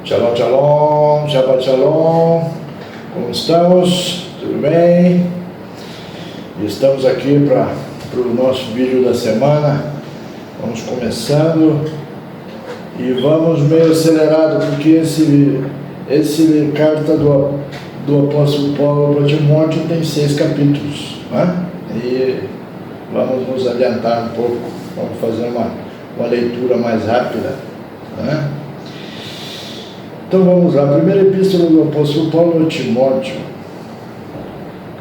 Shalom, shalom, Shabbat shalom, como estamos? Tudo bem? Estamos aqui para o nosso vídeo da semana. Vamos começando e vamos meio acelerado, porque esse carta do apóstolo Paulo para Timóteo tem 6 capítulos, né? E vamos nos adiantar um pouco, vamos fazer uma leitura mais rápida, né? Então vamos lá, primeira epístola do apóstolo Paulo a Timóteo,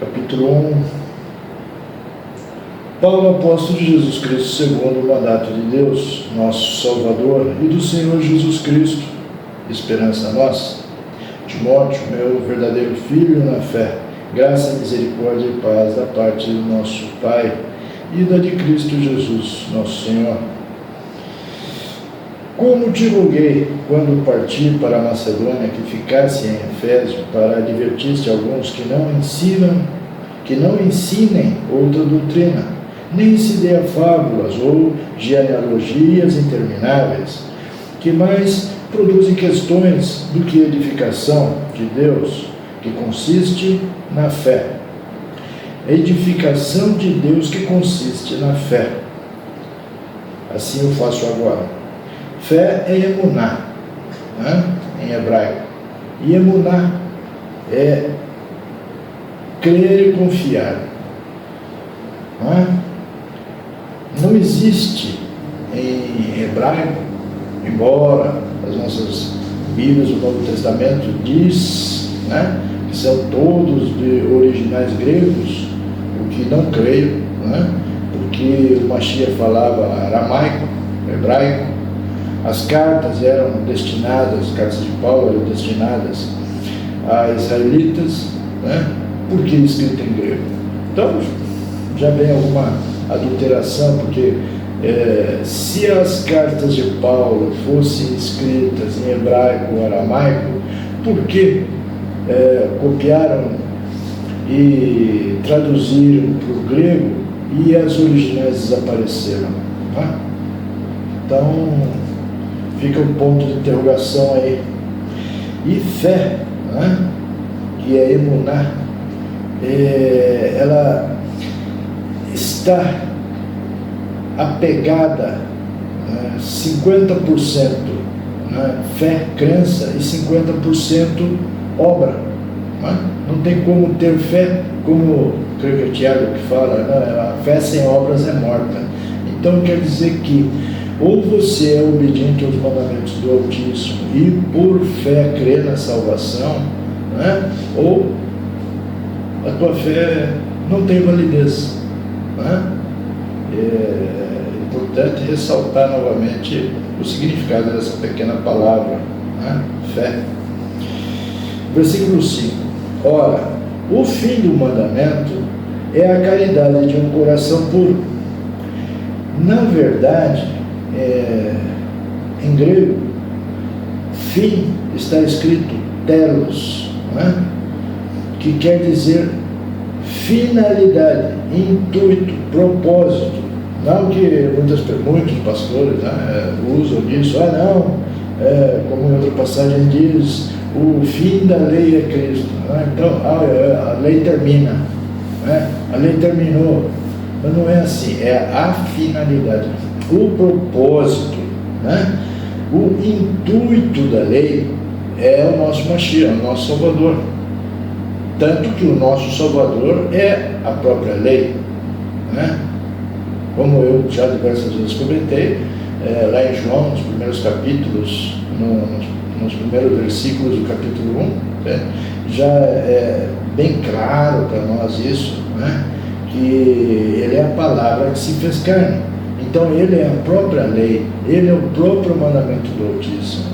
capítulo 1. Paulo, apóstolo de Jesus Cristo, segundo o mandato de Deus, nosso Salvador, e do Senhor Jesus Cristo, esperança nossa. Timóteo, meu verdadeiro filho na fé, graça, misericórdia e paz da parte do nosso Pai e da de Cristo Jesus, nosso Senhor. Como te roguei, quando parti para a Macedônia, que ficasse em Efésio, para advertir-te alguns que não ensinem outra doutrina, nem se dê a fábulas ou genealogias intermináveis, que mais produzem questões do que edificação de Deus, que consiste na fé. Edificação de Deus que consiste na fé. Assim eu faço agora. Fé é emuná, né? Em hebraico. E emuná é crer e confiar. Não existe em hebraico, embora as nossas Bíblias do Novo Testamento diz, né, que são todos de originais gregos, o que não creio, né, porque o Mashiach falava aramaico, hebraico. As cartas eram destinadas, as cartas de Paulo eram destinadas a israelitas, né, porque escrita em grego. Então, já vem alguma adulteração, porque se as cartas de Paulo fossem escritas em hebraico ou aramaico, por que copiaram e traduziram para o grego e as originais desapareceram? Né? Então, fica um ponto de interrogação aí. E fé, né, que é emuná, ela está apegada, 50%, né, fé, crença, e 50% obra. Né? Não tem como ter fé, como creio que é Tiago que fala, né, a fé sem obras é morta. Então quer dizer que ou você é obediente aos mandamentos do Altíssimo e por fé crê na salvação, né? Ou a tua fé não tem validez, né? É importante ressaltar novamente o significado dessa pequena palavra, né? Fé. Versículo 5. Ora, o fim do mandamento é a caridade de um coração puro. Na verdade, em grego, fim está escrito telos, né? Que quer dizer finalidade, intuito, propósito. Não que muitos pastores, né, usam disso, como em outra passagem diz, o fim da lei é Cristo, né? Então a lei termina, né? A lei terminou, mas não é assim, é a finalidade. O propósito, né? O intuito da lei é o nosso Mashiach, o nosso Salvador. Tanto que o nosso Salvador é a própria lei, né? Como eu já diversas vezes comentei, lá em João, nos primeiros capítulos, nos primeiros versículos do capítulo 1, né? Já é bem claro para nós isso, né? Que ele é a palavra que se fez carne. Então ele é a própria lei, ele é o próprio mandamento do Altíssimo,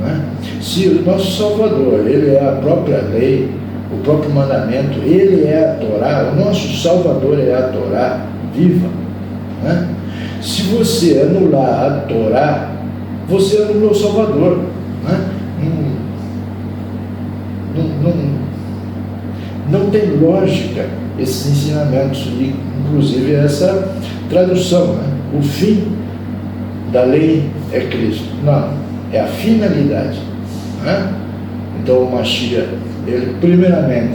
né? Se o nosso Salvador, ele é a própria lei, o próprio mandamento, ele é a Torá, o nosso Salvador é a Torá viva, né? Se você anular a Torá, você anulou o Salvador, né? Não tem lógica esses ensinamentos, e inclusive essa tradução, né? O fim da lei é Cristo. Não, é a finalidade, né? Então o Mashiach, ele primeiramente,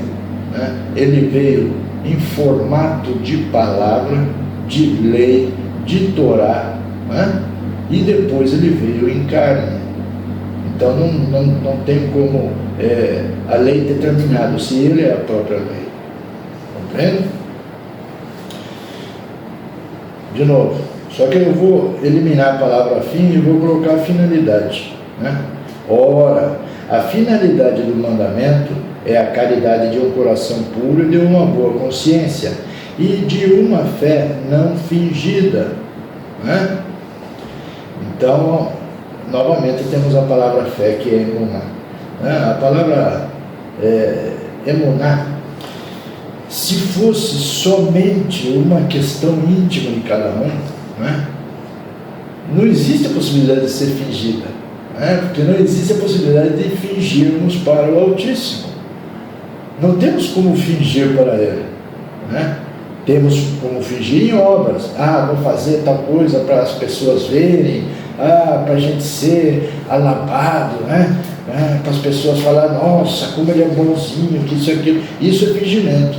né, ele veio em formato de palavra, de lei, de Torá, né? E depois ele veio em carne. Então não tem como a lei ter terminado, se ele é a própria lei. Compreende? De novo, só que eu vou eliminar a palavra fim e vou colocar a finalidade, né? Ora, a finalidade do mandamento é a caridade de um coração puro e de uma boa consciência e de uma fé não fingida, né? Então, novamente temos a palavra fé, que é emuná, né? A palavra emuná, se fosse somente uma questão íntima de cada um, né, não existe a possibilidade de ser fingida, né, porque não existe a possibilidade de fingirmos para o Altíssimo. Não temos como fingir para Ele, né? Temos como fingir em obras. Vou fazer tal coisa para as pessoas verem, para a gente ser alabado, né? Para as pessoas falarem, nossa, como ele é bonzinho, que isso e aquilo. Isso é fingimento,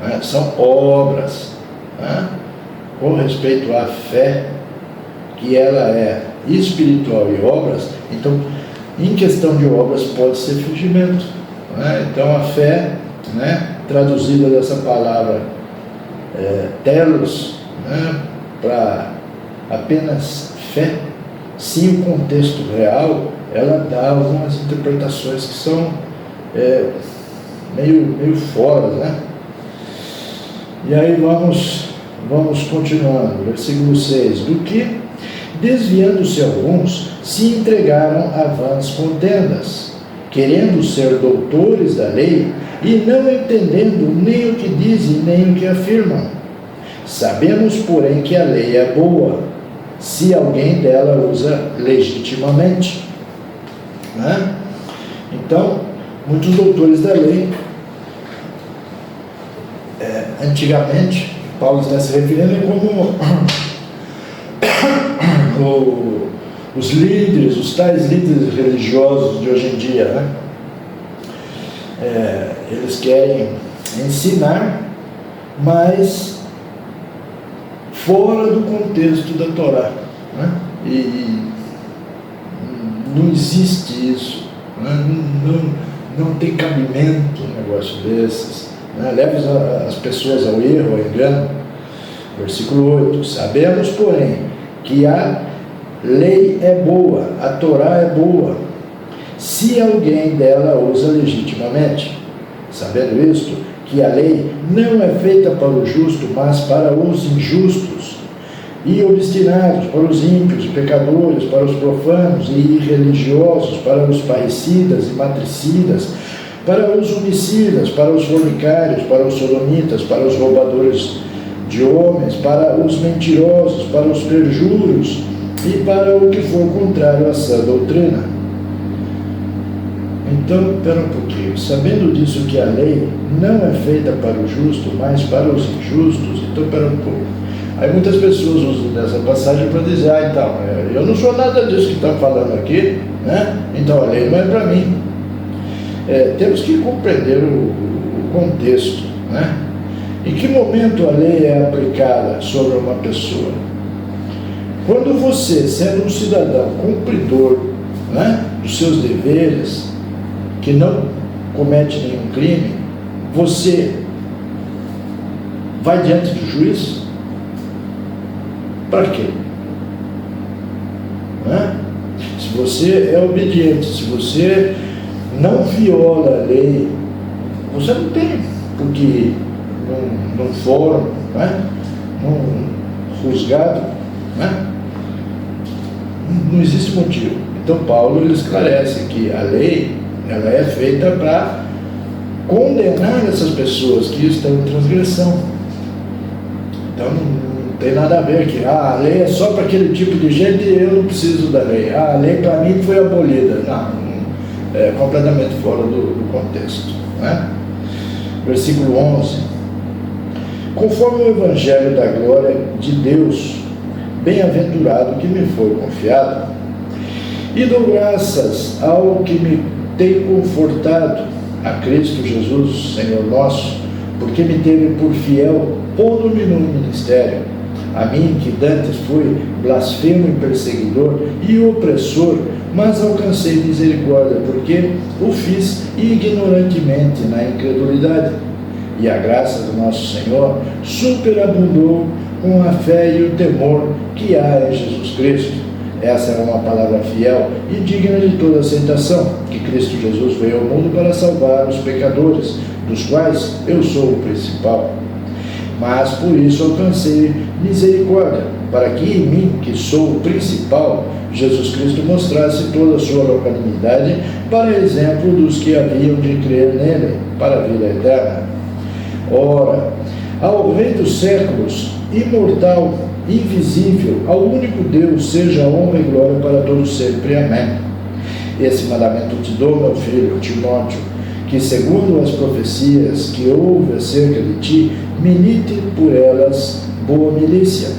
né? São obras, né? Com respeito à fé, que ela é espiritual e obras, então, em questão de obras, pode ser fingimento, né? Então, a fé, né, traduzida dessa palavra telos, né, para apenas fé, sim, o contexto real, ela dá algumas interpretações que são meio fora, né? E aí vamos continuando, versículo 6, do que, desviando-se alguns, se entregaram a vãs contendas, querendo ser doutores da lei, e não entendendo nem o que dizem, nem o que afirmam. Sabemos, porém, que a lei é boa, se alguém dela usa legitimamente, né? Então, muitos doutores da lei, antigamente, Paulo está se referindo como os líderes, os tais líderes religiosos de hoje em dia, né? Eles querem ensinar, mas fora do contexto da Torá, né? E não existe isso, né? Não tem cabimento um negócio desses, né? Leva as pessoas ao erro, ao engano. Versículo 8, sabemos, porém, que a lei é boa, a Torá é boa, se alguém dela usa legitimamente, sabendo isto, que a lei não é feita para o justo, mas para os injustos e obstinados, para os ímpios e pecadores, para os profanos e irreligiosos, para os parricidas e matricidas, para os homicidas, para os fornicários, para os sodomitas, para os roubadores de homens, para os mentirosos, para os perjuros e para o que for contrário à sã doutrina. Então, espera um pouquinho, sabendo disso que a lei não é feita para o justo, mas para os injustos, então espera um pouco. Aí muitas pessoas usam dessa passagem para dizer, então, eu não sou nada disso que está falando aqui, né? Então a lei não é para mim. Temos que compreender o contexto, né? Em que momento a lei é aplicada sobre uma pessoa? Quando você, sendo um cidadão cumpridor, né, dos seus deveres, que não comete nenhum crime, você vai diante do juiz? Para quê? Né? Se você é obediente, se você não viola a lei, você não tem porque num fórum, né? Num juzgado, né? Não existe motivo. Então Paulo ele esclarece que a lei ela é feita para condenar essas pessoas que estão em transgressão. Então não tem nada a ver que a lei é só para aquele tipo de gente e eu não preciso da lei. A lei para mim foi abolida. Não, é completamente fora do contexto, né? Versículo 11. Conforme o Evangelho da glória de Deus, bem-aventurado que me foi confiado, E dou graças ao que me tem confortado, a Cristo Jesus, Senhor nosso, porque me teve por fiel, pondo-me no ministério. A mim, que dantes fui blasfemo e perseguidor e opressor, mas alcancei misericórdia, porque o fiz ignorantemente na incredulidade. E a graça do nosso Senhor superabundou com a fé e o temor que há em Jesus Cristo. Essa é uma palavra fiel e digna de toda aceitação, que Cristo Jesus veio ao mundo para salvar os pecadores, dos quais eu sou o principal. Mas por isso alcancei misericórdia, para que em mim, que sou o principal, Jesus Cristo mostrasse toda a sua longanimidade, para exemplo dos que haviam de crer nele, para a vida eterna. Ora, ao Rei dos séculos, imortal, invisível, ao único Deus, seja honra e glória para todos sempre. Amém. Esse mandamento te dou, meu filho, Timóteo, que segundo as profecias que houve acerca de ti, milite por elas boa milícia,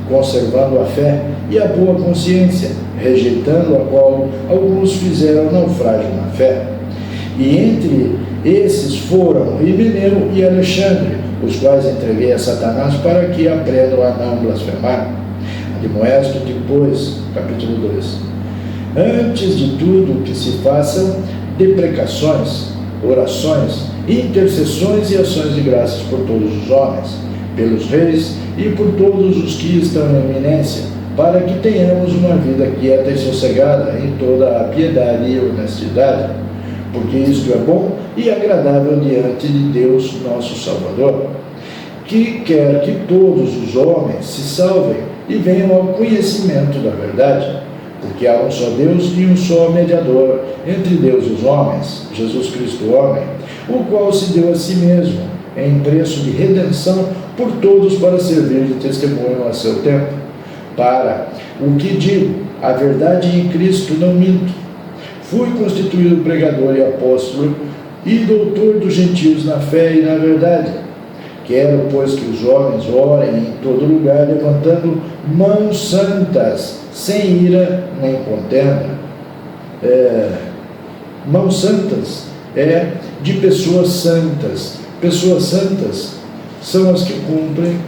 conservando a fé e a boa consciência, rejeitando a qual alguns fizeram naufrágio na fé. E entre esses foram Himeneu e Alexandre, os quais entreguei a Satanás para que aprendam a não blasfemar. Admoesto-te, pois, capítulo 2. Antes de tudo que se façam deprecações, orações, intercessões e ações de graças por todos os homens, pelos reis e por todos os que estão em eminência, para que tenhamos uma vida quieta e sossegada em toda a piedade e honestidade, porque isto é bom e agradável diante de Deus, nosso Salvador, que quer que todos os homens se salvem e venham ao conhecimento da verdade, porque há um só Deus e um só mediador entre Deus e os homens, Jesus Cristo homem, o qual se deu a si mesmo em preço de redenção por todos para servir de testemunho a seu tempo. Para o que digo, a verdade em Cristo não minto. Fui constituído pregador e apóstolo e doutor dos gentios na fé e na verdade. Quero, pois, que os homens orem em todo lugar, levantando mãos santas, sem ira nem contenda. Mãos santas é de pessoas santas. Pessoas santas são as que cumprem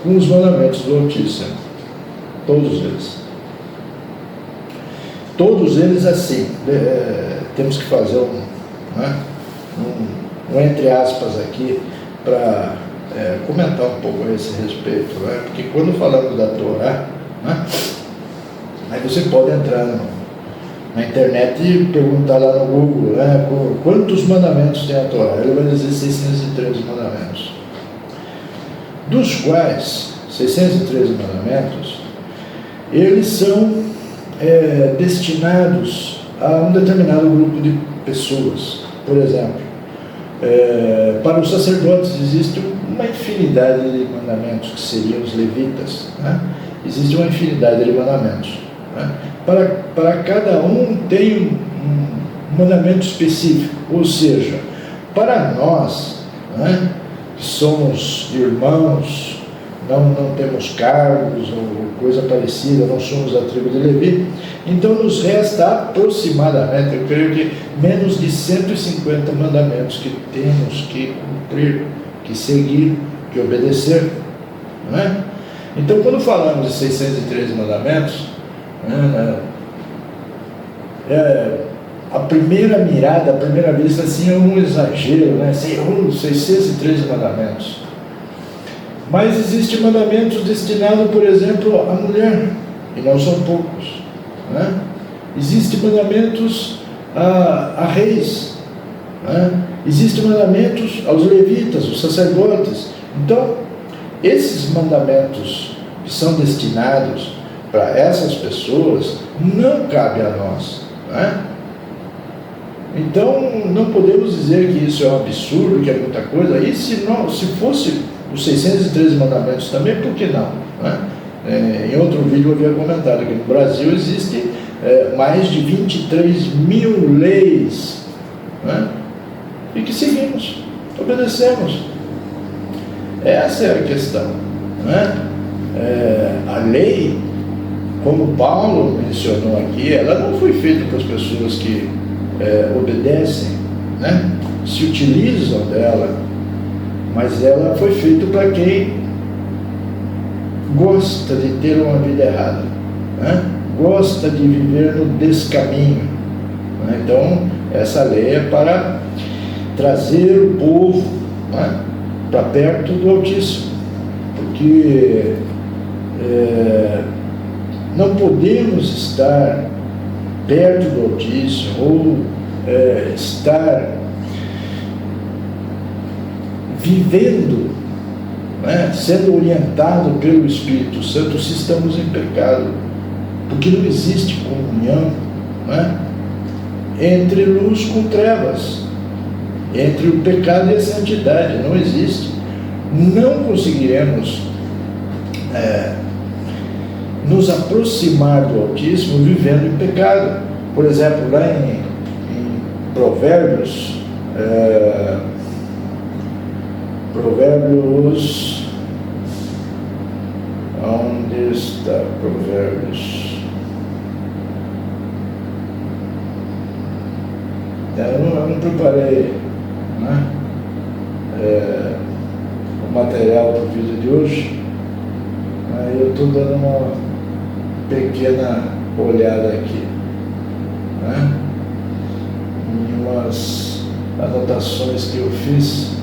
com os mandamentos do Altíssimo. Todos eles. Todos eles assim. Temos que fazer um entre aspas aqui para comentar um pouco a esse respeito, né? Porque quando falamos da Torá, né, aí você pode entrar na internet e perguntar lá no Google, né, quantos mandamentos tem a Torá. Ele vai dizer 613 mandamentos, dos quais 613 mandamentos eles são destinados a um determinado grupo de pessoas. Por exemplo, para os sacerdotes existe uma infinidade de mandamentos, que seriam os levitas, né? Existe uma infinidade de mandamentos, né? Para cada um tem um mandamento específico, ou seja, para nós, né, que somos irmãos, não temos cargos ou coisa parecida, não somos da tribo de Levi, então nos resta aproximadamente, eu creio que menos de 150 mandamentos que temos que cumprir, que seguir, que obedecer, não é? Então, quando falamos de 613 mandamentos, né, a primeira mirada, a primeira vista, assim, é um exagero, né? 613 mandamentos. Mas existem mandamentos destinados, por exemplo, à mulher, e não são poucos, né? Existem mandamentos a reis, né? Existem mandamentos aos levitas, os sacerdotes. Então, esses mandamentos que são destinados para essas pessoas não cabem a nós, né? Então, não podemos dizer que isso é um absurdo, que é muita coisa. E se fosse os 613 mandamentos também, por que não, né? Em outro vídeo eu havia comentado que no Brasil existem mais de 23 mil leis, né? E que seguimos, obedecemos. Essa é a questão, né? A lei, como Paulo mencionou aqui, ela não foi feita para as pessoas que obedecem, né? Se utilizam dela, mas ela foi feita para quem gosta de ter uma vida errada, né? Gosta de viver no descaminho, né? Então, essa lei é para trazer o povo, né, para perto do Altíssimo, porque não podemos estar perto do Altíssimo ou estar vivendo, né, sendo orientado pelo Espírito Santo se estamos em pecado, porque não existe comunhão, né, entre luz com trevas, entre o pecado e a santidade. Não existe. Não conseguiremos nos aproximar do Altíssimo vivendo em pecado. Por exemplo, lá em Provérbios, onde está Provérbios? Eu não preparei, né, o material para o vídeo de hoje, aí eu estou dando uma pequena olhada aqui, né, em umas anotações que eu fiz.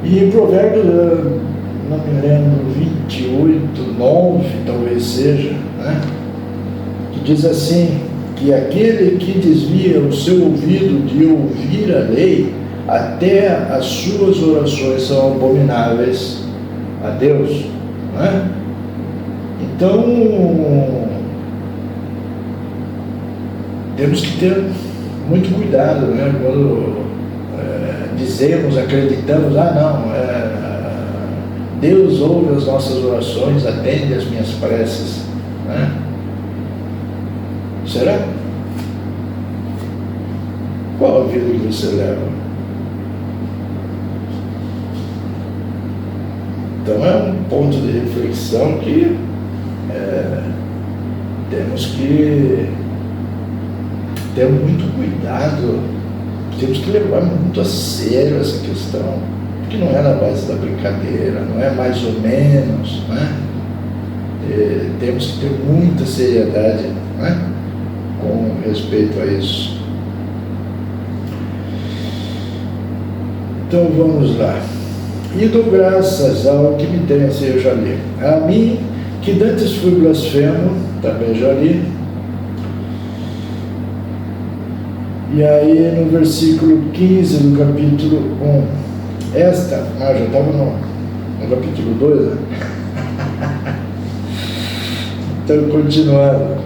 E em Provérbios, não me lembro, 28, 9 talvez seja, né, que diz assim: que aquele que desvia o seu ouvido de ouvir a lei, até as suas orações são abomináveis a Deus, né? Então, temos que ter muito cuidado, né, quando dizemos, acreditamos, Deus ouve as nossas orações, atende as minhas preces, né? Será? Qual a vida que você leva? Então é um ponto de reflexão que temos que ter muito cuidado, temos que levar muito a sério essa questão, porque não é na base da brincadeira, não é mais ou menos, né? Temos que ter muita seriedade, né, com respeito a isso. Então vamos lá. E dou graças ao que me tem, assim eu já li. A mim, que dantes fui blasfemo, também já li. E aí no versículo 15 do capítulo 1, já estava no capítulo 2, né? Então continuando.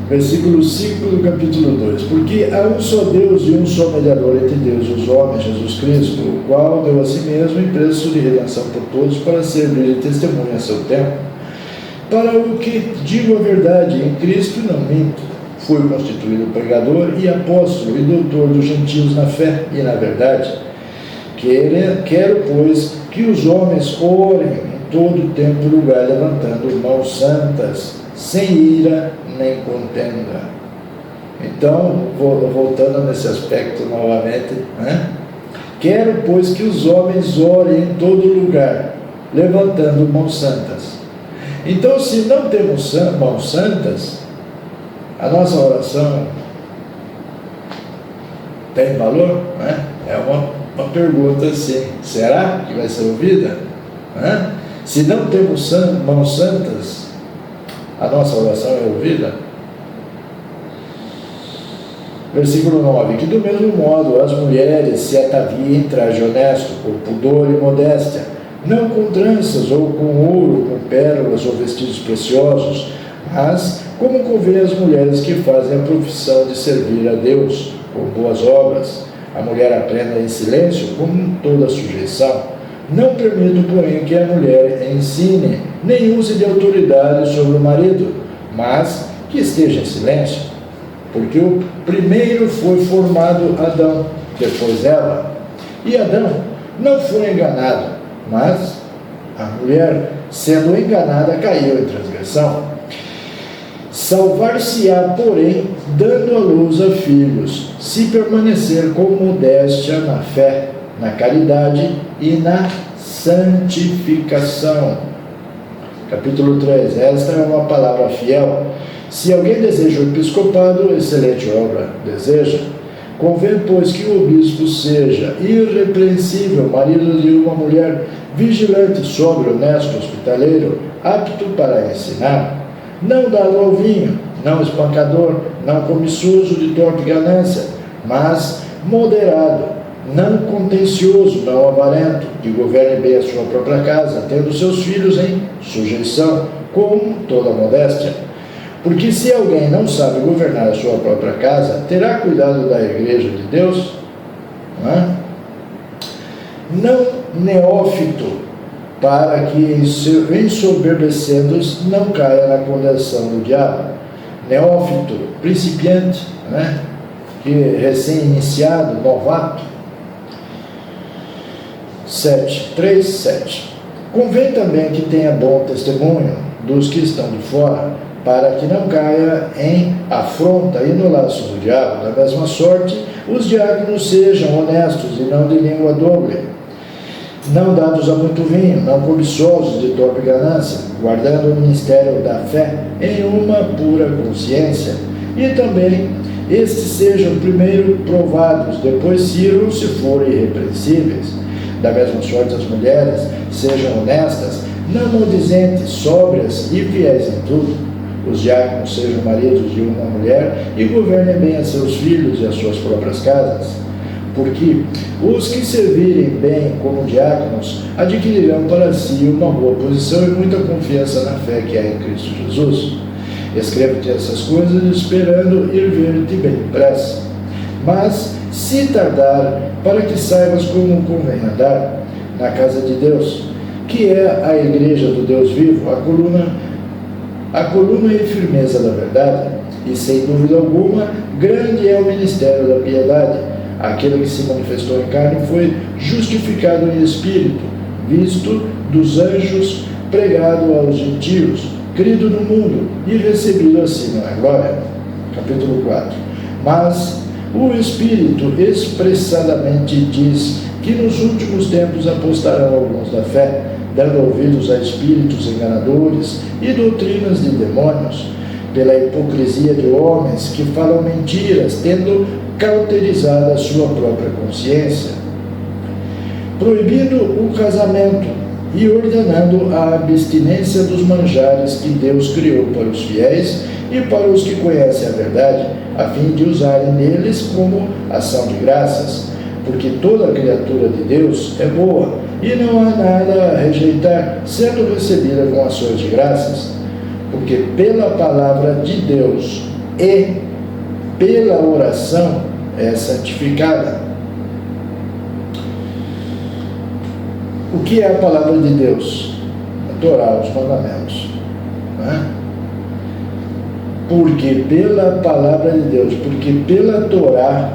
Versículo 5 do capítulo 2. Porque há um só Deus e um só mediador entre Deus e os homens, Jesus Cristo, o qual deu a si mesmo em preço de redenção por todos, para servir de testemunha a seu tempo. Para o que digo a verdade, em Cristo não minto, fui constituído pregador e apóstolo e doutor dos gentios na fé e na verdade. Quero, pois, que os homens orem em todo tempo e lugar, levantando mãos santas, sem ira nem contenda. Então, voltando nesse aspecto novamente, né? Quero, pois, que os homens orem em todo lugar, levantando mãos santas. Então, se não temos mãos santas, a nossa oração tem valor? Né? É uma pergunta assim: será que vai ser ouvida? Né? Se não temos mãos santas, a nossa oração é ouvida? Versículo 9. Que do mesmo modo as mulheres se ataviem em traje honesto, com pudor e modéstia, não com tranças ou com ouro, com pérolas ou vestidos preciosos, mas como convém às mulheres que fazem a profissão de servir a Deus, com boas obras. A mulher aprenda em silêncio, com toda sujeição. Não permito, porém, que a mulher ensine, nem use de autoridade sobre o marido, mas que esteja em silêncio, porque o primeiro foi formado Adão, depois Eva. E Adão não foi enganado, mas A mulher, sendo enganada, caiu em transgressão. Salvar-se-á, porém, dando à luz a filhos, se permanecer com modéstia na fé, na caridade e na santificação. Capítulo 3. Esta é uma palavra fiel. Se alguém deseja o episcopado, excelente obra deseja. Convém, pois, que o bispo seja irrepreensível, marido de uma mulher, vigilante, sóbrio, honesto, hospitaleiro, apto para ensinar, não dado ao vinho, não espancador, não cobiçoso de torpe ganância, mas moderado, não contencioso, não avarento, que governe bem a sua própria casa, tendo seus filhos em sujeição, com toda modéstia. Porque se alguém não sabe governar a sua própria casa, terá cuidado da igreja de Deus? Não neófito, para que ensoberbecendo não caia na condenação do diabo. Neófito, principiante, que recém-iniciado, novato. 3:7. Convém também que tenha bom testemunho dos que estão de fora, para que não caia em afronta e no laço do diabo. Da mesma sorte, os diáconos sejam honestos e não de língua dobre, não dados a muito vinho, não cobiçosos de torpe ganância, guardando o ministério da fé em uma pura consciência. E também estes sejam primeiro provados, depois sirvam se forem irrepreensíveis. Da mesma sorte, as mulheres sejam honestas, não maldizentes, sóbrias e fiéis em tudo. Os diáconos sejam maridos de uma mulher e governem bem a seus filhos e as suas próprias casas. Porque os que servirem bem como diáconos adquirirão para si uma boa posição e muita confiança na fé que há em Cristo Jesus. Escrevo-te essas coisas esperando ir ver-te bem depressa. Mas, se tardar, para que saibas como convém andar na casa de Deus, que é a igreja do Deus vivo, a coluna e firmeza da verdade, e sem dúvida alguma, grande é o ministério da piedade. Aquele que se manifestou em carne foi justificado em espírito, visto dos anjos, pregado aos gentios, crido no mundo e recebido acima na glória. Capítulo 4. Mas o Espírito expressadamente diz que nos últimos tempos apostarão alguns da fé, dando ouvidos a espíritos enganadores e doutrinas de demônios, pela hipocrisia de homens que falam mentiras, tendo cauterizado a sua própria consciência, proibindo o casamento e ordenando a abstinência dos manjares que Deus criou para os fiéis e para os que conhecem a verdade, a fim de usarem neles como ação de graças, porque toda criatura de Deus é boa, e não há nada a rejeitar, sendo recebida com ações de graças, porque pela palavra de Deus e pela oração é santificada. O que é a palavra de Deus? A Torá, os mandamentos. Porque pela palavra de Deus, porque pela Torá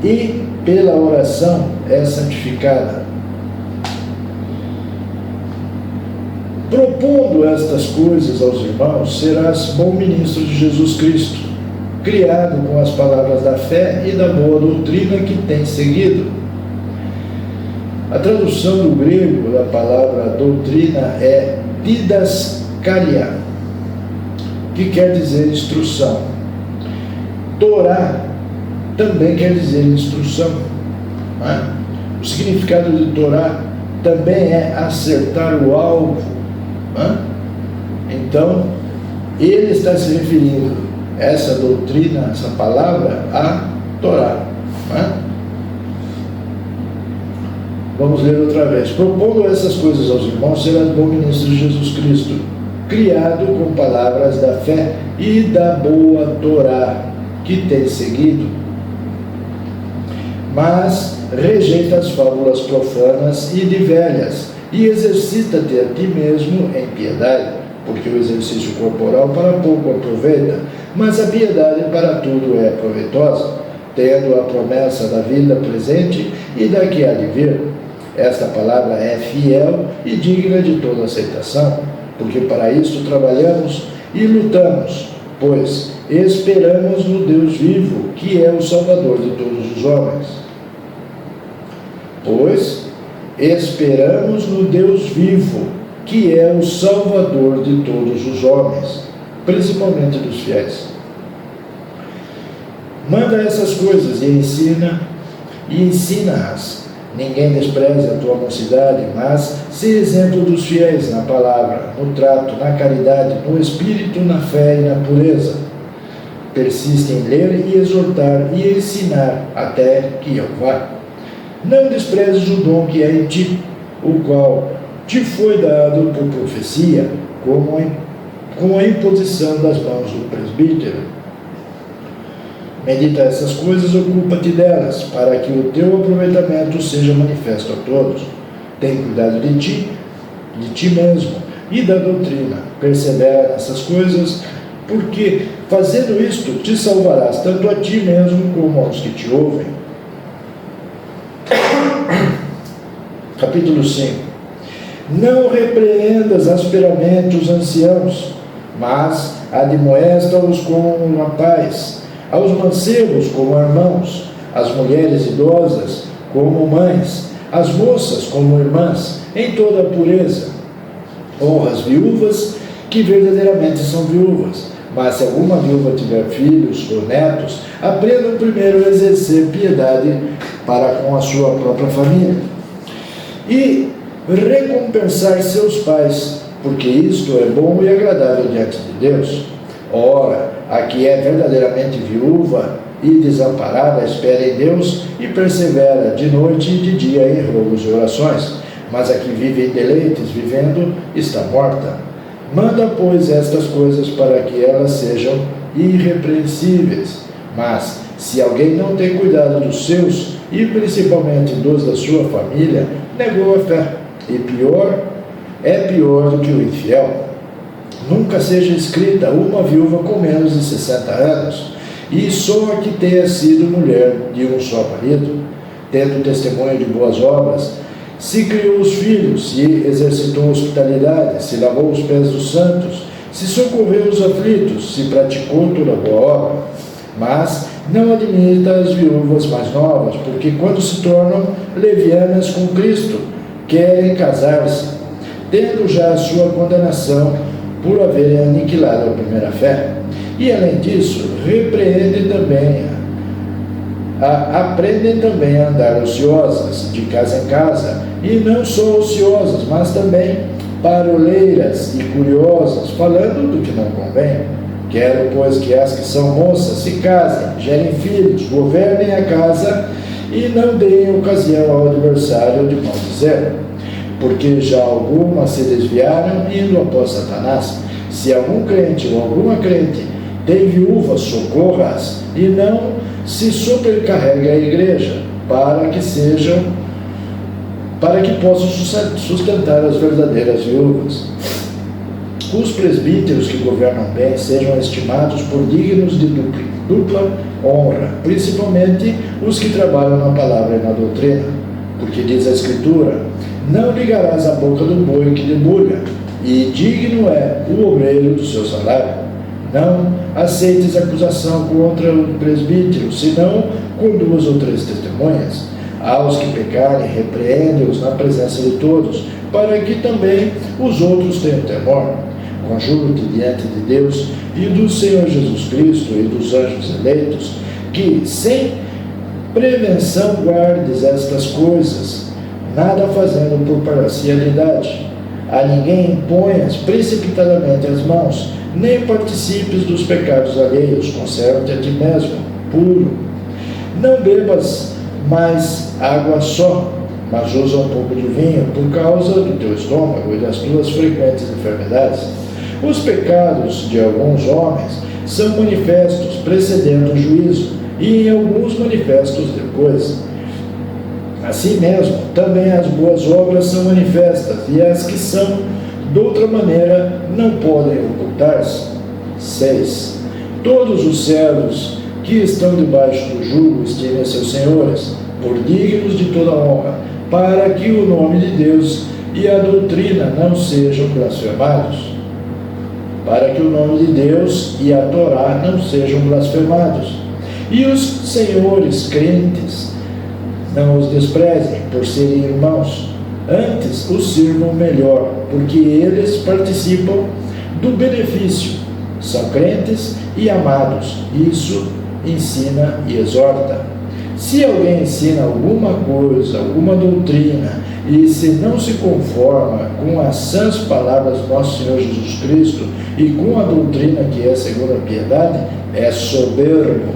e pela oração é santificada. Propondo estas coisas aos irmãos, serás bom ministro de Jesus Cristo, criado com as palavras da fé e da boa doutrina que tem seguido. A tradução do grego da palavra doutrina é didaskalia, que quer dizer instrução. Torá também quer dizer instrução. O significado de Torá também é acertar o alvo. Então, ele está se referindo essa doutrina, essa palavra, a Torá. Vamos ler outra vez. Propondo essas coisas aos irmãos, serás bom ministro de Jesus Cristo, criado com palavras da fé e da boa Torá que tem seguido. Mas rejeita as fábulas profanas e de velhas, e exercita-te a ti mesmo em piedade, porque o exercício corporal para pouco aproveita, mas a piedade para tudo é proveitosa, tendo a promessa da vida presente e da que há de vir. Esta palavra é fiel e digna de toda aceitação, porque para isto trabalhamos e lutamos, pois esperamos no Deus vivo, que é o Salvador de todos os homens. Pois esperamos no Deus vivo, que é o Salvador de todos os homens, principalmente dos fiéis. Manda essas coisas e ensina-as. Ninguém despreze a tua mocidade, mas se exemplo dos fiéis na palavra, no trato, na caridade, no espírito, na fé e na pureza. Persiste em ler e exortar e ensinar até que eu vá. Não desprezes o dom que é em ti, o qual te foi dado por profecia, com a imposição das mãos do presbítero. Medita essas coisas, ocupa-te delas, para que o teu aproveitamento seja manifesto a todos. Tem cuidado de ti mesmo e da doutrina. Persevera nessas coisas, porque fazendo isto te salvarás tanto a ti mesmo como aos que te ouvem. Capítulo 5. Não repreendas asperamente os anciãos, mas admoesta-os com a paz, aos mancebos como irmãos, às mulheres idosas como mães, às moças como irmãs, em toda a pureza. Honra as viúvas que verdadeiramente são viúvas, mas se alguma viúva tiver filhos ou netos, aprendam primeiro a exercer piedade para com a sua própria família e recompensar seus pais, porque isto é bom e agradável diante de Deus. Ora, a que é verdadeiramente viúva e desamparada espera em Deus e persevera de noite e de dia em rogos e orações, mas a que vive em deleites, vivendo, está morta. Manda, pois, estas coisas para que elas sejam irrepreensíveis. Mas, se alguém não tem cuidado dos seus, e principalmente dos da sua família, negou a fé, e é pior do que o infiel. Nunca seja escrita uma viúva com menos de 60 anos, e só a que tenha sido mulher de um só marido, tendo testemunho de boas obras, se criou os filhos, se exercitou hospitalidade, se lavou os pés dos santos, se socorreu os aflitos, se praticou toda boa obra. Mas não admita as viúvas mais novas, porque quando se tornam levianas com Cristo, querem casar-se, tendo já a sua condenação por haverem aniquilado a primeira fé. E além disso, aprendem também a andar ociosas, de casa em casa, e não só ociosas, mas também paroleiras e curiosas, falando do que não convém. Quero, pois, que as que são moças se casem, gerem filhos, governem a casa e não deem ocasião ao adversário de maldizer, porque já algumas se desviaram indo após Satanás. Se algum crente ou alguma crente tem viúvas, socorra-as e não se sobrecarregue a igreja, para que possam sustentar as verdadeiras viúvas. Os presbíteros que governam bem sejam estimados por dignos de dupla honra, principalmente os que trabalham na palavra e na doutrina, porque diz a Escritura: não ligarás a boca do boi que debulha, e digno é o obreiro do seu salário. Não aceites acusação contra o presbítero, senão com 2 ou 3 testemunhas. Aos que pecarem, repreende-os na presença de todos, para que também os outros tenham temor. Conjuro-te diante de Deus e do Senhor Jesus Cristo e dos anjos eleitos, que sem prevenção guardes estas coisas, nada fazendo por parcialidade. A ninguém imponhas precipitadamente as mãos, nem participes dos pecados alheios, conserva-te a ti mesmo, puro. Não bebas mais água só, mas usa um pouco de vinho por causa do teu estômago e das tuas frequentes enfermidades. Os pecados de alguns homens são manifestos, precedendo o juízo, e em alguns manifestos depois. Assim mesmo, também as boas obras são manifestas, e as que são de outra maneira não podem ocultar-se. 6. Todos os servos que estão debaixo do jugo estimem seus senhores, por dignos de toda honra, para que o nome de Deus e a doutrina não sejam blasfemados. Para que o nome de Deus e a Torá não sejam blasfemados. E os senhores crentes não os desprezem por serem irmãos, antes os sirvam melhor, porque eles participam do benefício. São crentes e amados. Isso ensina e exorta. Se alguém ensina alguma coisa, alguma doutrina, e se não se conforma com as sãs palavras do nosso Senhor Jesus Cristo e com a doutrina que é segundo a piedade, é soberbo.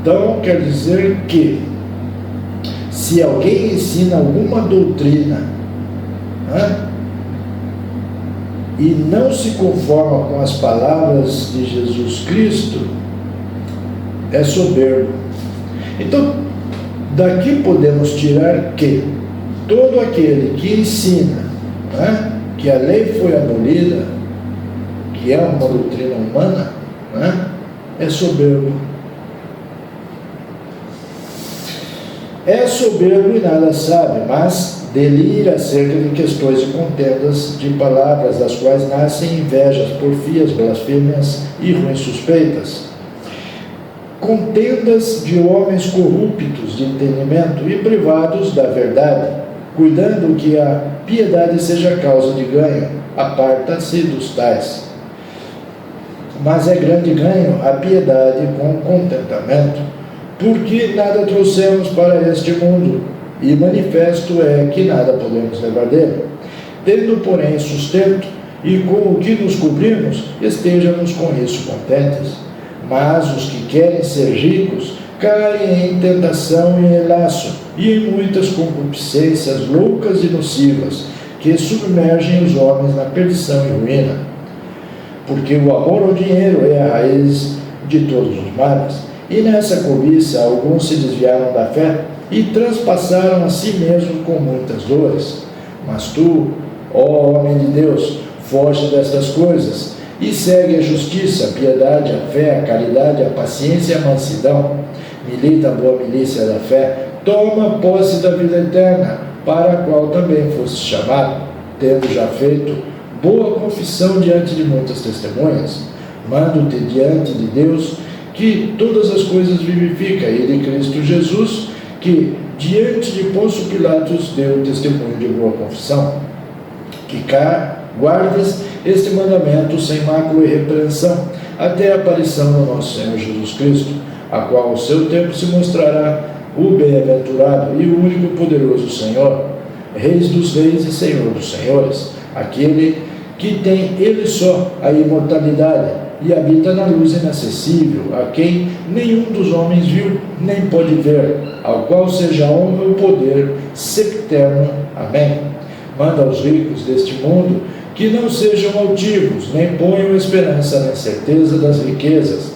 Então, quer dizer que, se alguém ensina alguma doutrina, e não se conforma com as palavras de Jesus Cristo, é soberbo. Então, daqui podemos tirar que todo aquele que ensina que a lei foi abolida, que é uma doutrina humana, é soberbo. É soberbo e nada sabe, mas delira acerca de questões e contendas de palavras, das quais nascem invejas, porfias, blasfêmias e ruins suspeitas. Contendas de homens corruptos de entendimento e privados da verdade, cuidando que a piedade seja causa de ganho, aparta-se dos tais. Mas é grande ganho a piedade com contentamento, porque nada trouxemos para este mundo, e manifesto é que nada podemos levar dele. Tendo, porém, sustento, e com o que nos cobrimos, estejamos com isso contentes. Mas os que querem ser ricos caem em tentação e em laço, e em muitas concupiscências loucas e nocivas, que submergem os homens na perdição e ruína. Porque o amor ao dinheiro é a raiz de todos os males. E nessa cobiça alguns se desviaram da fé e transpassaram a si mesmos com muitas dores. Mas tu, ó homem de Deus, foge destas coisas e segue a justiça, a piedade, a fé, a caridade, a paciência e a mansidão. Milita a boa milícia da fé, toma posse da vida eterna, para a qual também foste chamado, tendo já feito boa confissão diante de muitas testemunhas. Mando-te diante de Deus, que todas as coisas vivifica, e de Cristo Jesus, que diante de Pôncio Pilatos deu testemunho de boa confissão, que cá guardas este mandamento sem mácula e repreensão, até a aparição do nosso Senhor Jesus Cristo, a qual ao seu tempo se mostrará o bem-aventurado e o único poderoso Senhor, Reis dos reis e Senhor dos senhores, aquele que tem ele só a imortalidade, e habita na luz inacessível, a quem nenhum dos homens viu, nem pode ver, ao qual seja a honra e o poder sempiterno. Amém. Manda aos ricos deste mundo que não sejam altivos, nem ponham esperança na certeza das riquezas,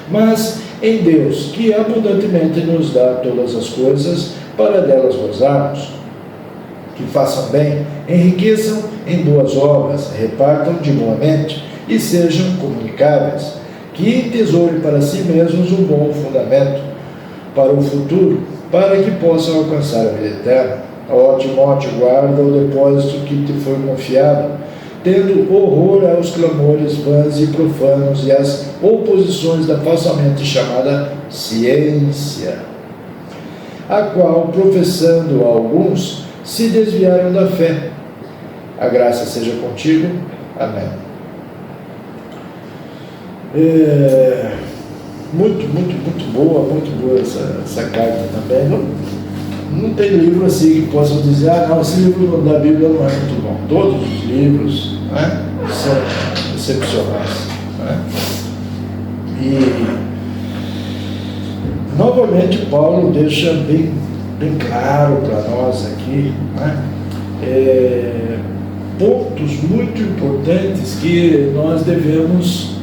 mas em Deus, que abundantemente nos dá todas as coisas, para delas gozarmos. Que façam bem, enriqueçam em boas obras, repartam dignamente, e sejam comunicáveis, que entesourem para si mesmos um bom fundamento para o futuro, para que possam alcançar a vida eterna. Ó Timóteo, guarda o depósito que te foi confiado, tendo horror aos clamores vãs e profanos e às oposições da falsamente chamada ciência, a qual, professando alguns, se desviaram da fé. A graça seja contigo. Amém. Muito boa essa carta também. Não tem livro assim que possam dizer, não, esse livro da Bíblia não é muito bom. Todos os livros são excepcionais. E novamente Paulo deixa bem claro para nós aqui pontos muito importantes que nós devemos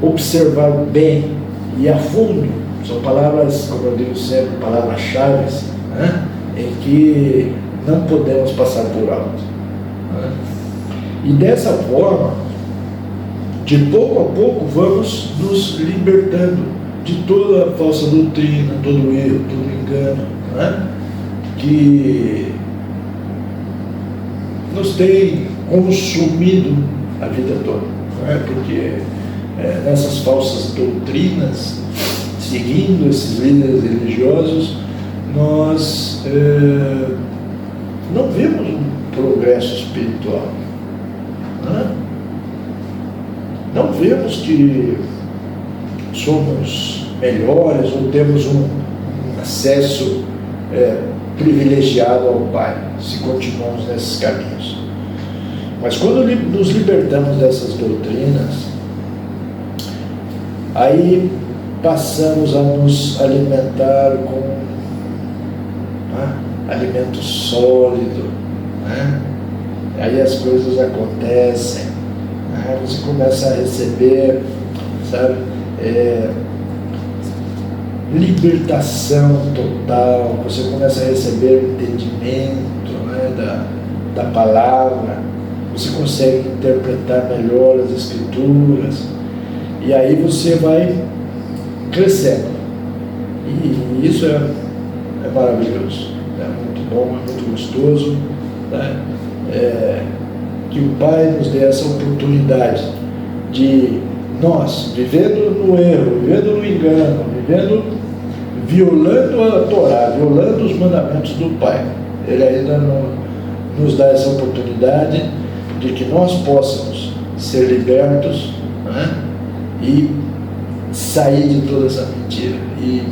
observar bem e a fundo. São palavras, como eu digo sempre, palavras-chave, em que não podemos passar por alto. E dessa forma, de pouco a pouco, vamos nos libertando de toda a falsa doutrina, todo erro, todo engano, né? Que nos tem consumido a vida toda, né? Porque nessas falsas doutrinas, seguindo esses líderes religiosos, nós não vemos um progresso espiritual, né? Não vemos que somos melhores ou temos um acesso privilegiado ao Pai, se continuamos nesses caminhos. Mas quando nos libertamos dessas doutrinas, aí passamos a nos alimentar com alimento sólido, né? Aí as coisas acontecem, né? Você começa a receber, sabe, libertação total, você começa a receber o entendimento, né, da palavra, você consegue interpretar melhor as escrituras, e aí você vai crescendo, e isso é maravilhoso, é muito bom, é muito gostoso, né? Que o Pai nos dê essa oportunidade de nós, vivendo no erro, vivendo no engano, violando a Torá, violando os mandamentos do Pai, Ele ainda nos dá essa oportunidade de que nós possamos ser libertos, né? E sair de toda essa mentira, e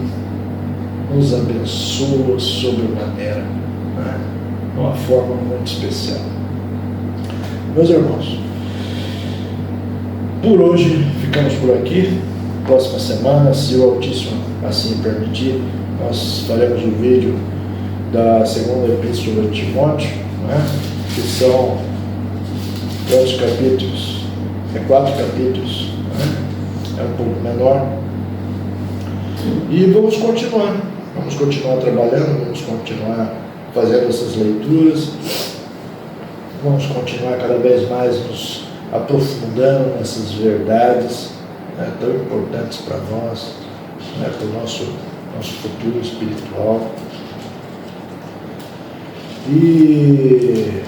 nos abençoa sobremaneira, né? De uma forma muito especial. Meus irmãos, por hoje ficamos por aqui. Próxima semana, se o Altíssimo assim permitir, nós faremos o vídeo da segunda epístola de Timóteo, né? Que são quantos capítulos? 4 capítulos, né? É um pouco menor. E vamos continuar trabalhando, vamos continuar fazendo essas leituras, vamos continuar cada vez mais nos aprofundando nessas verdades, né, tão importantes para nós, né, para o nosso futuro espiritual. E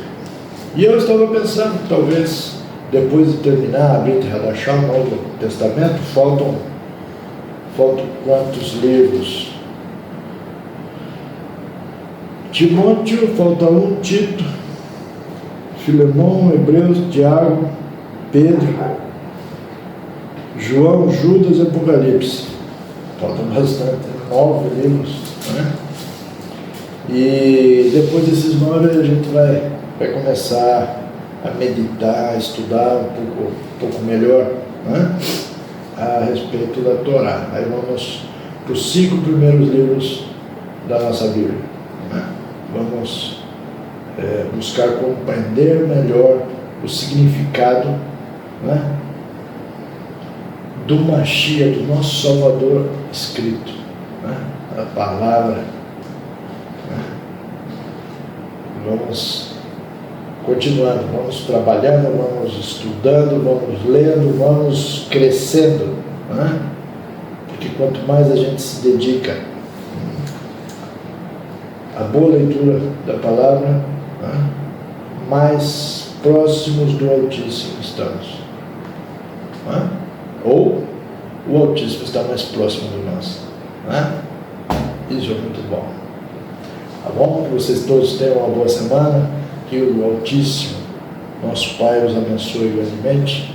eu estava pensando, talvez depois de terminar a Brit Hadashah, o Novo Testamento, faltam quantos livros? Timóteo, falta um, Tito, Filemão, Hebreus, Tiago, Pedro, João, Judas e Apocalipse. Faltam bastante, 9 livros, né? E depois desses 9 a gente vai começar a meditar, a estudar um pouco melhor, né? A respeito da Torá. Aí vamos para os 5 primeiros livros da nossa Bíblia, né? Vamos buscar compreender melhor o significado, né, do Mashiach, do nosso Salvador escrito, né, a palavra, né? Vamos continuando, vamos trabalhando, vamos estudando, vamos lendo, vamos crescendo, né? Porque quanto mais a gente se dedica à boa leitura da palavra, né, mais próximos do Altíssimo estamos, né? Ou o Altíssimo está mais próximo de nós, né? Isso é muito bom. Tá bom? Que vocês todos tenham uma boa semana, que o Altíssimo, nosso Pai, os abençoe grandemente,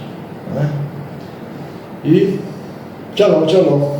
né? E tchau, tchau.